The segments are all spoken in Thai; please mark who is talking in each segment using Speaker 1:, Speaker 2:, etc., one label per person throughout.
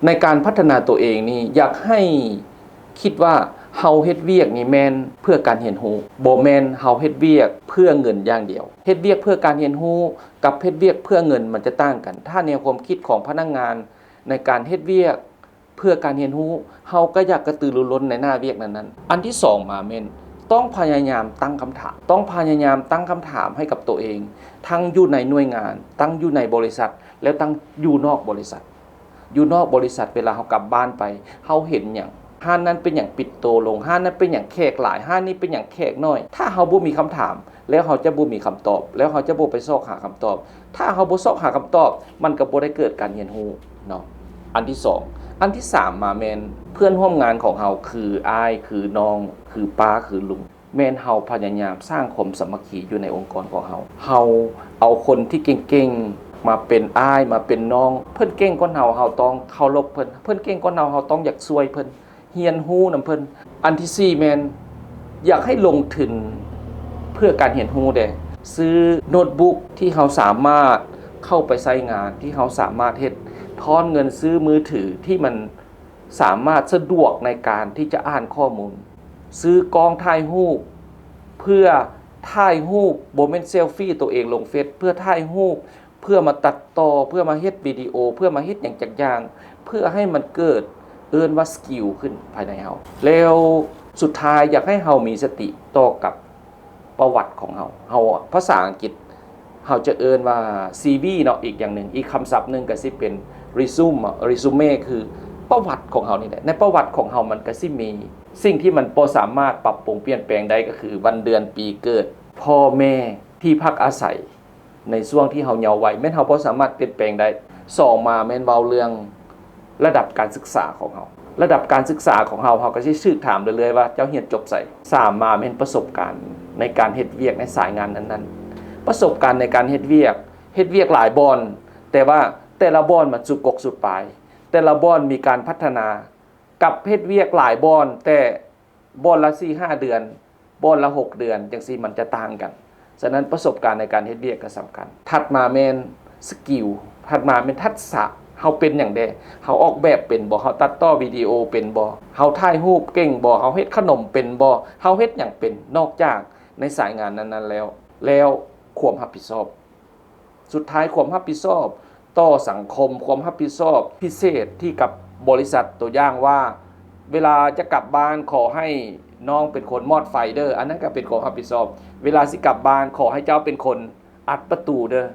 Speaker 1: ในการพัฒนาตัวเองนี่อยากให้คิดว่าเฮาเฮ็ดเวียกนี่แม่นเพื่อการเรียนรู้บ่แม่นเฮาเฮ็ดเวียกเพื่อเงินอย่างเดียวเฮ็ดเวียกเพื่อการเรียนรู้กับเฮ็ดเวียกเพื่อเงินมันจะต่างกันถ้าแนวความคิดของพนักงานในการเฮ็ดเวียกเพื่อการเรียนรู้เฮาก็อยากกระตือรือร้นในหน้าเวียกนั้นๆอันที่2มาแม่นต้องพยายามตั้งคำถามต้องพยายามตั้งคำถามให้กับตัวเองทั้งอยู่ในหน่วยงานตั้งอยู่ในบริษัทแล้วตั้งอยู่นอกบริษัทอยู่นอกบริษัทเวลาเฮากลับบ้านไปเฮาเห็นหยังห้านนั้นเป็นอย่างปิดโตลงห้านนั้นเป็นอย่างแขกหลายห้านนี้เป็นอย่างแขกน้อยถ้าเฮาบ่มีคำถามแล้วเฮาจะบ่มีคำตอบแล้วเฮาจะบ่ไปซอกหาคำตอบถ้าเฮาบ่ซอกหาคำตอบมันก็บ่ได้เกิดการเรียนรู้เนาะอันที่2อันที่3มาแม่นเพื่อนร่วมงานของเฮาคืออ้ายคือน้องคือป้าคือลุงแม่นเฮาพยายามสร้างความสามัคคีอยู่ในองค์กรของเฮาเอาคนที่เก่งๆมาเป็นอ้ายมาเป็นน้องเพิ่นเก่งกว่าเฮาต้องเคารพเพิ่นเก่งกว่าเฮาต้องอยากช่วยเพิ่นเฮียนฮู้นำเพิ่นอันที่4แม่นอยากให้ลงทุนเพื่อการเรียนรู้ซื้อโน้ตบุ๊กที่เฮาสามารถเข้าไปใช้งานที่เฮาสามารถเฮ็ดทอนเงินซื้อมือถือที่มันสามารถสะดวกในการที่จะอ่านข้อมูลซื้อกล้องถ่ายรูปเพื่อถ่ายรูปบ่แม่นเซลฟี่ตัวเองลงเฟซเพื่อถ่ายรูปเพื่อมาตัดต่อเพื่อมาเฮ็ดวิดีโอเพื่อมาเฮ็ดหยังจักอย่างเพื่อให้มันเกิดว่าสกิลขึ้นภายในเฮาแล้วสุดท้ายอยากให้เฮามีสติต่อกับประวัติของเฮาภาษาอังกฤษเฮาจะว่า CV เนาะอีกอย่างหนึ่งอีกคำศัพท์หนึ่งก็สิเป็น resume คือประวัติของเฮานี่แหละในประวัติของเฮามันก็สิมีสิ่งที่มันบ่สามารถปรับปรุงเปลี่ยนแปลงได้ก็คือวันเดือนปีเกิดพ่อแม่ที่พักอาศัยในช่วงที่เฮาเยาว์วัยแม่นเฮาบ่สามารถเปลี่ยนแปลงได้2มาแม่นเว้าเรื่องระดับการศึกษาของเฮาระดับการศึกษาของเฮาก็สิสืบถามเรื่อยๆว่าเจ้าเรียนจบไส3มาแม่นประสบการณ์ในการเฮ็ดเวียกในสายงานนั้นๆประสบการณ์ในการเฮ็ดเวียกหลายบอนแต่ว่าแต่ละบอนมันสุดกกสุดปลายแต่ละบอนมีการพัฒนากับเฮ็ดเวียกหลายบอนแต่บอนละ 4-5 เดือนบอนละ6เดือนจังซี่มันจะต่างกันฉะนั้นประสบการณ์ในการเฮ็ดเวียกก็สำคัญถัดมาแม่นสกิลถัดมาเป็นทักษะเฮาเป็นหยังแดเฮาออกแบบเป็นบ่เฮาตัดต่อวิดีโอเป็นบ่เฮาถ่ายรูปเก่งบ่เฮาเฮ็ดขนมเป็นบ่เฮาเฮ็ดหยังเป็นนอกจากในสายงานนั้นๆแล้วความรับผิดชอบสุดท้ายความรับผิดชอบต่อสังคมความรับผิดชอบพิเศษที่กับบริษัทตัวอย่างว่าเวลาจะกลับบ้านขอให้น้องเป็นคนมอดไฟเด้ออันนั้นก็เป็นความรับผิดชอบเวลาสิกลับบ้านขอให้เจ้าเป็นคนอัดประตูเด้อ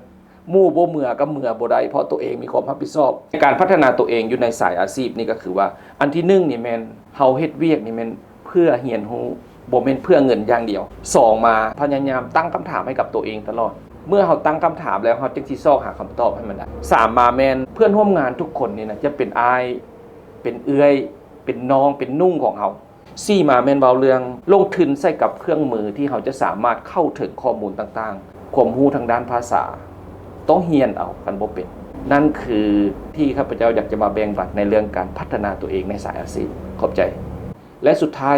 Speaker 1: หมู่บ่เมื่อก็เมื่อบ่ได้เพราะตัวเองมีความรับผิดชอบการพัฒนาตัวเองอยู่ในสายอาชีพนี่ก็คือว่าอันที่1นี่แม่นเฮาเฮ็ดเวียกนี่แม่นเพื่อเรียนรู้บ่แม่นเพื่อเงินอย่างเดียว2มาพยายามตั้งคำถามให้กับตัวเองตลอดเมื่อเฮาตั้งคำถามแล้วเฮาจึงสิซอกหาคำตอบให้มันได้3มาแม่นเพื่อนร่วมงานทุกคนนี่นะจะเป็นอ้ายเป็นเอื้อยเป็นน้องเป็นนุ่งของเฮา4มาแม่นเว้าเรื่องลงทุนใส่กับเครื่องมือที่เฮาจะสามารถเข้าถึงข้อมูลต่างๆความรู้ทางด้านภาษาต้องเรียนเอากันบ่เป็นนั่นคือที่ข้าพเจ้าอยากจะมาแบ่งปันในเรื่องการพัฒนาตัวเองในสายอาชีพขอบใจและสุดท้าย